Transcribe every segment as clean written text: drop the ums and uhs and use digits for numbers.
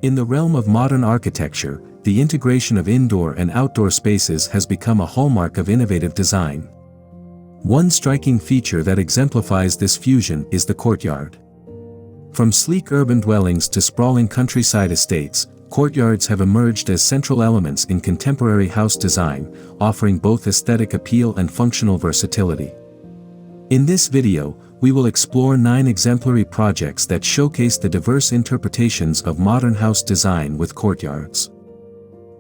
In the realm of modern architecture, the integration of indoor and outdoor spaces has become a hallmark of innovative design. One striking feature that exemplifies this fusion is the courtyard. From sleek urban dwellings to sprawling countryside estates, courtyards have emerged as central elements in contemporary house design, offering both aesthetic appeal and functional versatility. In this video, we will explore 9 exemplary projects that showcase the diverse interpretations of modern house design with courtyards.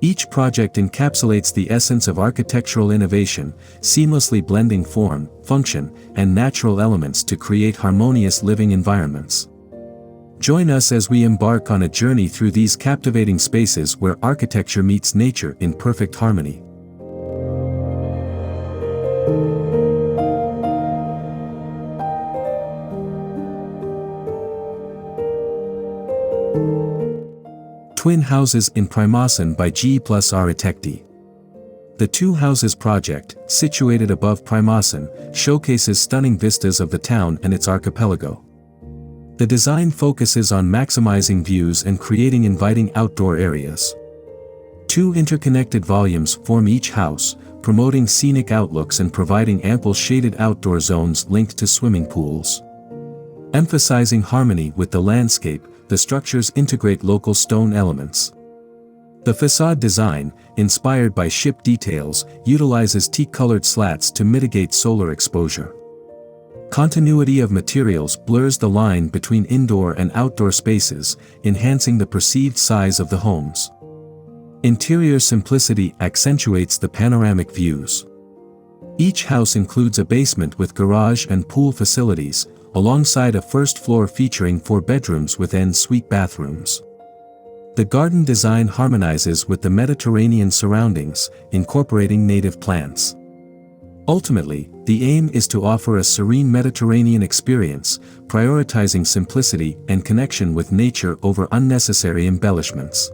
Each project encapsulates the essence of architectural innovation, seamlessly blending form, function, and natural elements to create harmonious living environments. Join us as we embark on a journey through these captivating spaces where architecture meets nature in perfect harmony. Twin Houses in Primošten by GEplus arhitekti. The Two Houses project, situated above Primošten, showcases stunning vistas of the town and its archipelago. The design focuses on maximizing views and creating inviting outdoor areas. 2 interconnected volumes form each house, promoting scenic outlooks and providing ample shaded outdoor zones linked to swimming pools. Emphasizing harmony with the landscape, the structures integrate local stone elements. The facade design, inspired by ship details, utilizes teak-colored slats to mitigate solar exposure. Continuity of materials blurs the line between indoor and outdoor spaces, enhancing the perceived size of the homes. Interior simplicity accentuates the panoramic views. Each house includes a basement with garage and pool facilities, alongside a first floor featuring 4 bedrooms with en-suite bathrooms. The garden design harmonizes with the Mediterranean surroundings, incorporating native plants. Ultimately, the aim is to offer a serene Mediterranean experience, prioritizing simplicity and connection with nature over unnecessary embellishments.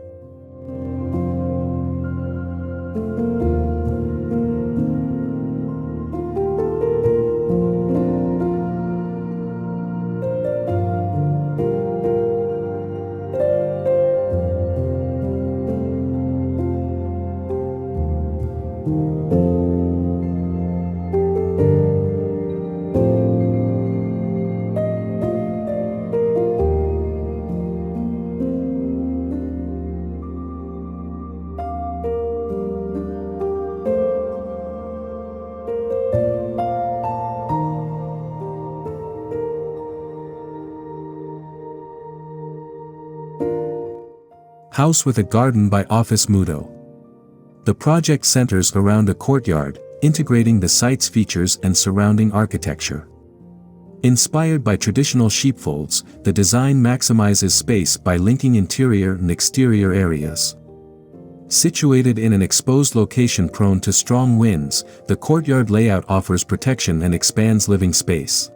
House with a Garden by Office MUTO. The project centers around a courtyard, integrating the site's features and surrounding architecture. Inspired by traditional sheepfolds, the design maximizes space by linking interior and exterior areas. Situated in an exposed location prone to strong winds, the courtyard layout offers protection and expands living space.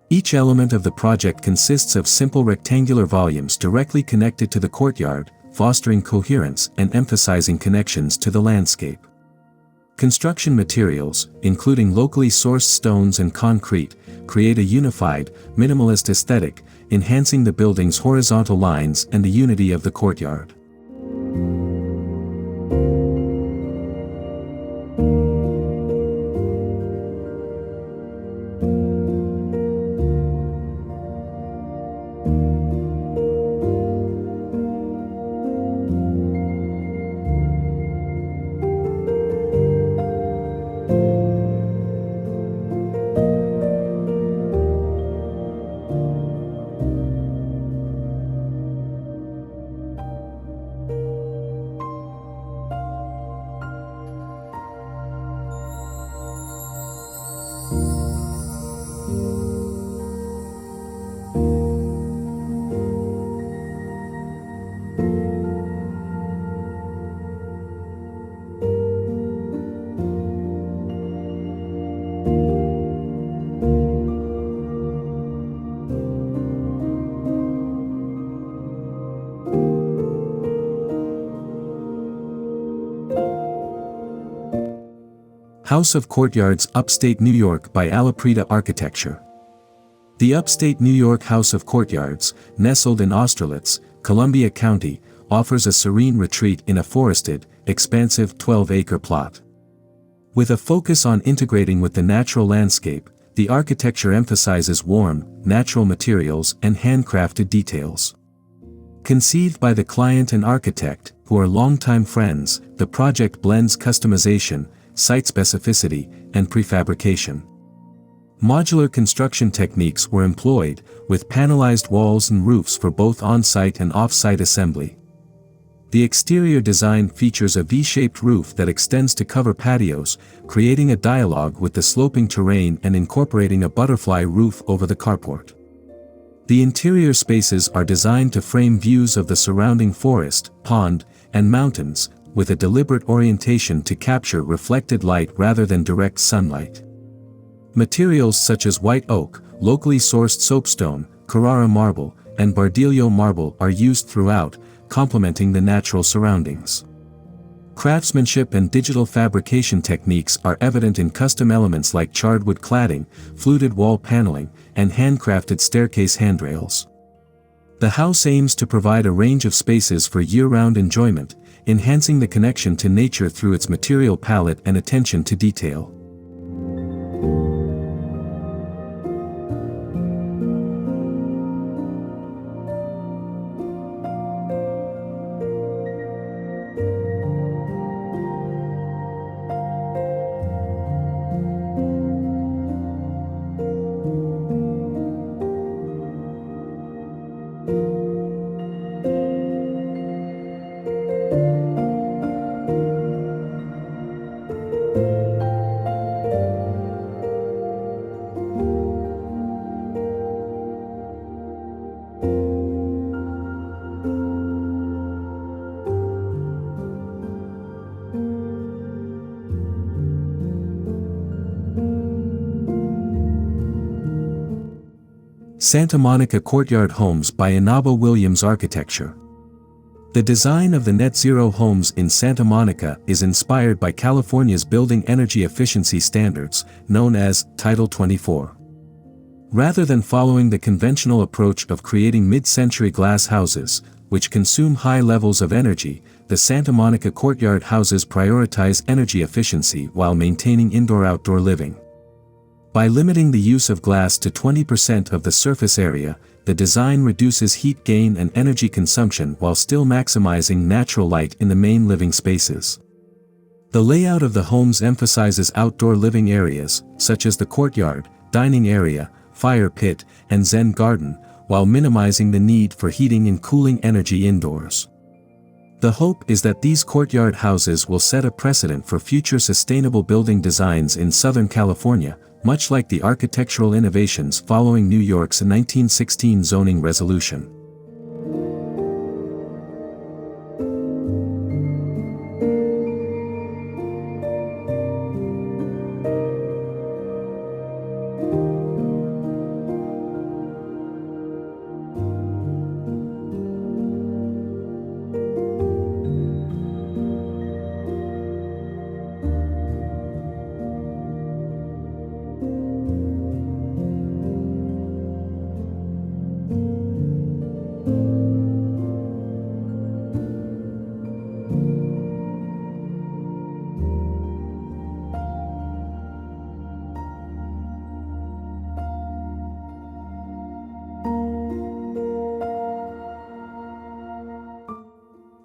Each element of the project consists of simple rectangular volumes directly connected to the courtyard, fostering coherence and emphasizing connections to the landscape. Construction materials, including locally sourced stones and concrete, create a unified, minimalist aesthetic, enhancing the building's horizontal lines and the unity of the courtyard. House of Courtyards Upstate New York by Alepreda Architecture. The upstate New York House of Courtyards, nestled in Austerlitz, Columbia County, offers a serene retreat in a forested, expansive 12-acre plot. With a focus on integrating with the natural landscape, the architecture emphasizes warm, natural materials and handcrafted details. Conceived by the client and architect, who are longtime friends, the project blends customization, site specificity, and prefabrication. Modular construction techniques were employed, with panelized walls and roofs for both on-site and off-site assembly. The exterior design features a V-shaped roof that extends to cover patios, creating a dialogue with the sloping terrain and incorporating a butterfly roof over the carport. The interior spaces are designed to frame views of the surrounding forest, pond, and mountains, with a deliberate orientation to capture reflected light rather than direct sunlight. Materials such as white oak, locally sourced soapstone, Carrara marble, and Bardillo marble are used throughout, complementing the natural surroundings. Craftsmanship and digital fabrication techniques are evident in custom elements like charred wood cladding, fluted wall paneling, and handcrafted staircase handrails. The house aims to provide a range of spaces for year-round enjoyment, enhancing the connection to nature through its material palette and attention to detail. Santa Monica Courtyard Homes by Inaba Williams Architecture. The design of the net zero homes in Santa Monica is inspired by California's building energy efficiency standards, known as Title 24. Rather than following the conventional approach of creating mid-century glass houses, which consume high levels of energy, the Santa Monica Courtyard houses prioritize energy efficiency while maintaining indoor-outdoor living. By limiting the use of glass to 20% of the surface area, the design reduces heat gain and energy consumption while still maximizing natural light in the main living spaces. The layout of the homes emphasizes outdoor living areas, such as the courtyard, dining area, fire pit, and Zen garden, while minimizing the need for heating and cooling energy indoors. The hope is that these courtyard houses will set a precedent for future sustainable building designs in Southern California, much like the architectural innovations following New York's 1916 zoning resolution.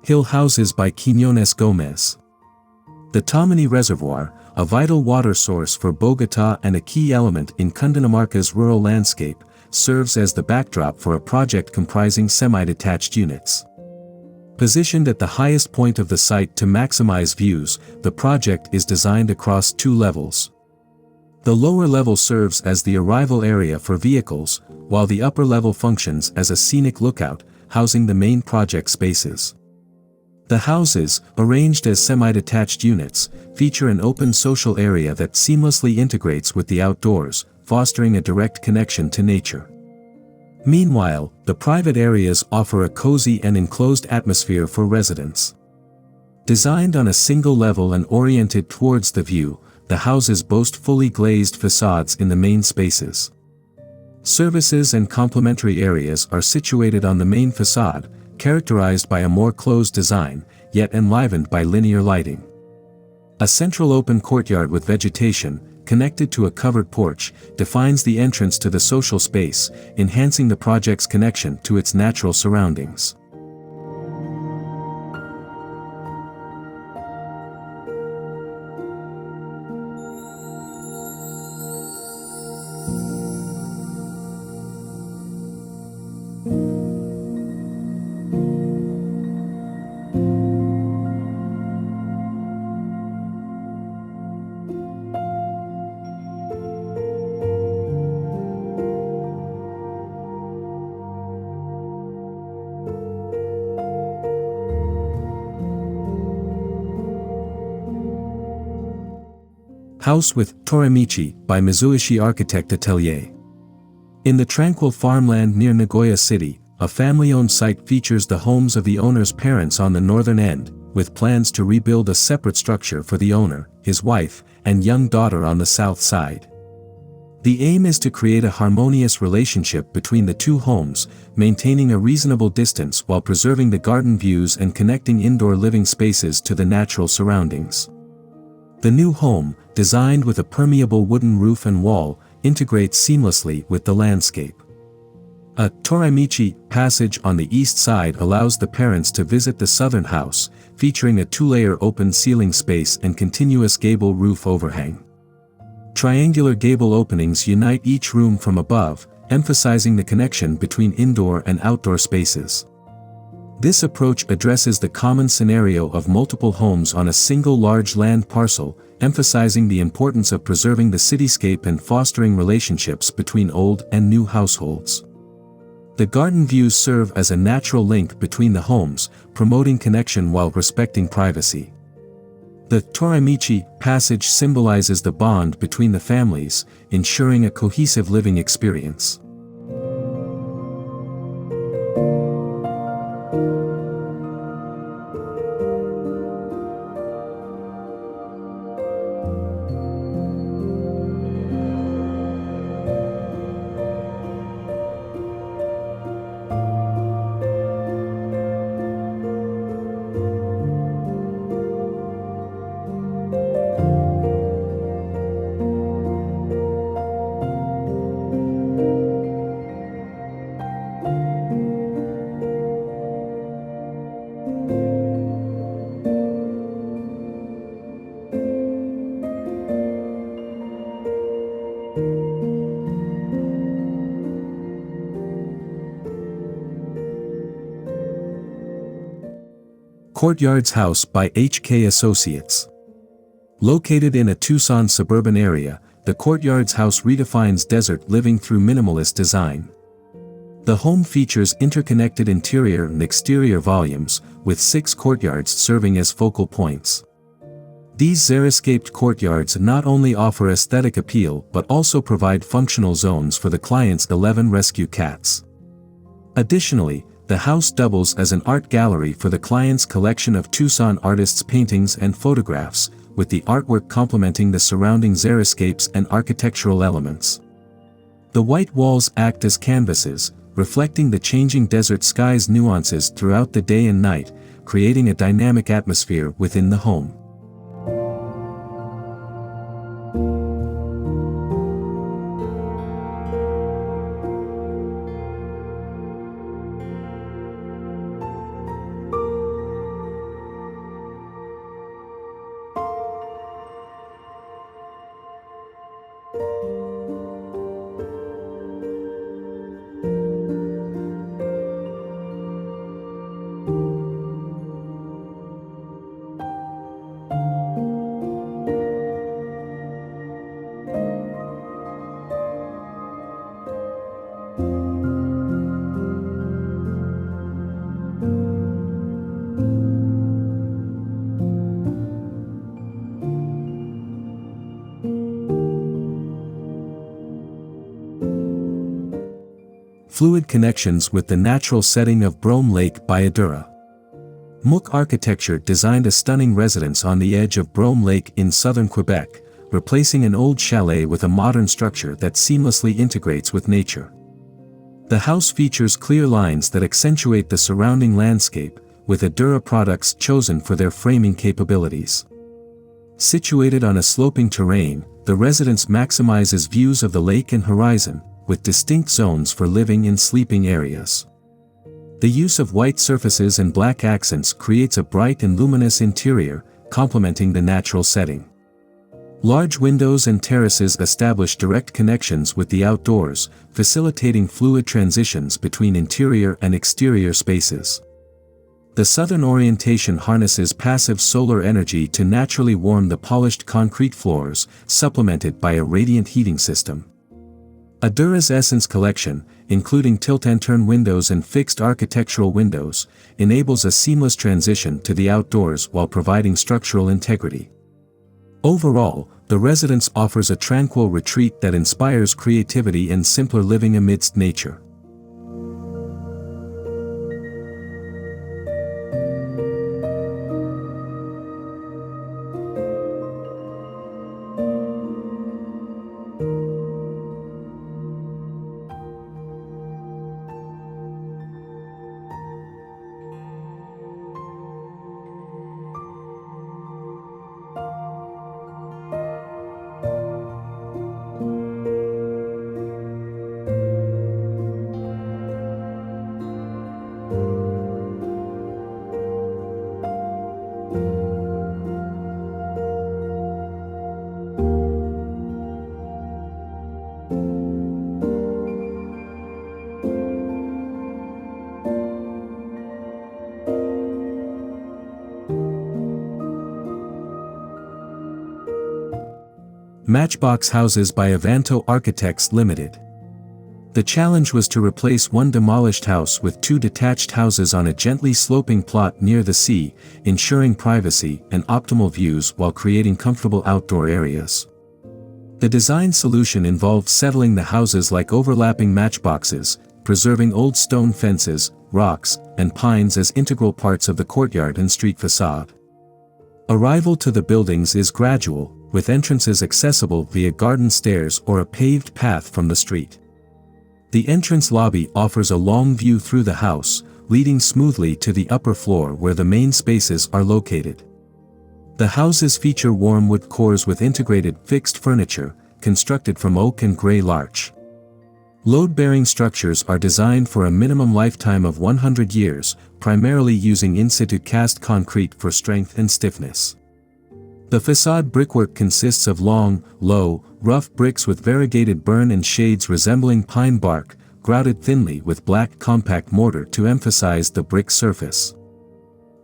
Hill Houses by Quiñones Gómez. The Tammany Reservoir, a vital water source for Bogotá and a key element in Cundinamarca's rural landscape, serves as the backdrop for a project comprising semi-detached units. Positioned at the highest point of the site to maximize views, the project is designed across 2 levels. The lower level serves as the arrival area for vehicles, while the upper level functions as a scenic lookout, housing the main project spaces. The houses, arranged as semi-detached units, feature an open social area that seamlessly integrates with the outdoors, fostering a direct connection to nature. Meanwhile, the private areas offer a cozy and enclosed atmosphere for residents. Designed on a single level and oriented towards the view, the houses boast fully glazed facades in the main spaces. Services and complementary areas are situated on the main facade, characterized by a more closed design, yet enlivened by linear lighting. A central open courtyard with vegetation, connected to a covered porch, defines the entrance to the social space, enhancing the project's connection to its natural surroundings. House with Tori-michi by mizuishi architect atelier. In the tranquil farmland near Nagoya City, a family-owned site features the homes of the owner's parents on the northern end, with plans to rebuild a separate structure for the owner, his wife, and young daughter on the south side. The aim is to create a harmonious relationship between the two homes, maintaining a reasonable distance while preserving the garden views and connecting indoor living spaces to the natural surroundings. The new home, designed with a permeable wooden roof and wall, integrates seamlessly with the landscape. A Tori-michi passage on the east side allows the parents to visit the southern house, featuring a two-layer open ceiling space and continuous gable roof overhang. Triangular gable openings unite each room from above, emphasizing the connection between indoor and outdoor spaces. This approach addresses the common scenario of multiple homes on a single large land parcel, emphasizing the importance of preserving the cityscape and fostering relationships between old and new households. The garden views serve as a natural link between the homes, promoting connection while respecting privacy. The Tori-michi passage symbolizes the bond between the families, ensuring a cohesive living experience. Courtyards House by HK Associates. Located in a Tucson suburban area, the Courtyards House redefines desert living through minimalist design. The home features interconnected interior and exterior volumes, with 6 courtyards serving as focal points. These xeriscaped courtyards not only offer aesthetic appeal but also provide functional zones for the client's 11 rescue cats. Additionally, the house doubles as an art gallery for the client's collection of Tucson artists' paintings and photographs, with the artwork complementing the surrounding xeriscapes and architectural elements. The white walls act as canvases, reflecting the changing desert sky's nuances throughout the day and night, creating a dynamic atmosphere within the home. Fluid connections with the natural setting of Brome Lake by Adurra. MUTO Architecture designed a stunning residence on the edge of Brome Lake in southern Quebec, replacing an old chalet with a modern structure that seamlessly integrates with nature. The house features clear lines that accentuate the surrounding landscape, with Adurra products chosen for their framing capabilities. Situated on a sloping terrain, the residence maximizes views of the lake and horizon, with distinct zones for living and sleeping areas. The use of white surfaces and black accents creates a bright and luminous interior, complementing the natural setting. Large windows and terraces establish direct connections with the outdoors, facilitating fluid transitions between interior and exterior spaces. The southern orientation harnesses passive solar energy to naturally warm the polished concrete floors, supplemented by a radiant heating system. Adurra's Essence collection, including tilt-and-turn windows and fixed architectural windows, enables a seamless transition to the outdoors while providing structural integrity. Overall, the residence offers a tranquil retreat that inspires creativity and simpler living amidst nature. Matchbox houses by Avanto Architects Limited. The challenge was to replace one demolished house with two detached houses on a gently sloping plot near the sea, ensuring privacy and optimal views while creating comfortable outdoor areas. The design solution involved settling the houses like overlapping matchboxes, preserving old stone fences, rocks, and pines as integral parts of the courtyard and street facade. Arrival to the buildings is gradual, with entrances accessible via garden stairs or a paved path from the street. The entrance lobby offers a long view through the house, leading smoothly to the upper floor where the main spaces are located. The houses feature warm wood cores with integrated fixed furniture, constructed from oak and gray larch. Load-bearing structures are designed for a minimum lifetime of 100 years, primarily using in-situ cast concrete for strength and stiffness. The facade brickwork consists of long, low, rough bricks with variegated burn and shades resembling pine bark, grouted thinly with black compact mortar to emphasize the brick surface.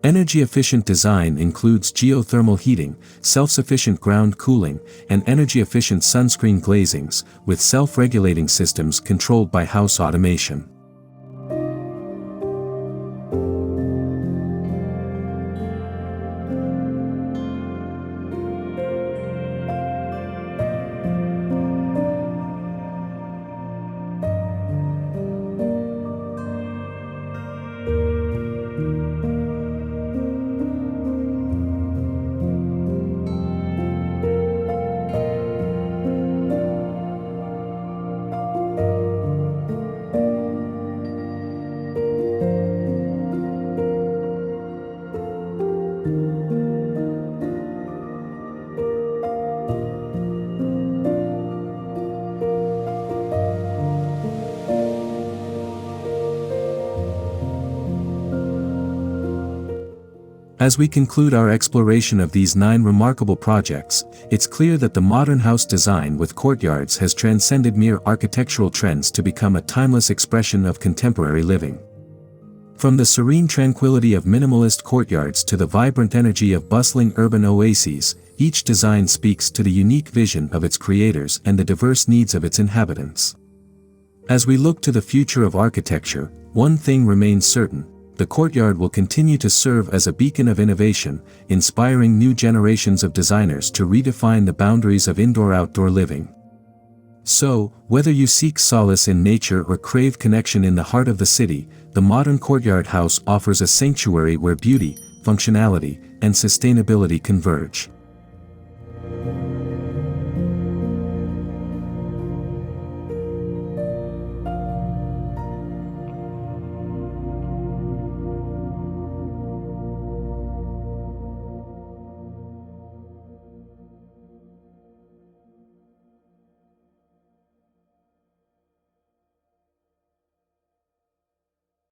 Energy-efficient design includes geothermal heating, self-sufficient ground cooling, and energy-efficient sunscreen glazings, with self-regulating systems controlled by house automation. As we conclude our exploration of these 9 remarkable projects, it's clear that the modern house design with courtyards has transcended mere architectural trends to become a timeless expression of contemporary living. From the serene tranquility of minimalist courtyards to the vibrant energy of bustling urban oases, each design speaks to the unique vision of its creators and the diverse needs of its inhabitants. As we look to the future of architecture, one thing remains certain: the courtyard will continue to serve as a beacon of innovation, inspiring new generations of designers to redefine the boundaries of indoor-outdoor living. So, whether you seek solace in nature or crave connection in the heart of the city, the modern courtyard house offers a sanctuary where beauty, functionality, and sustainability converge.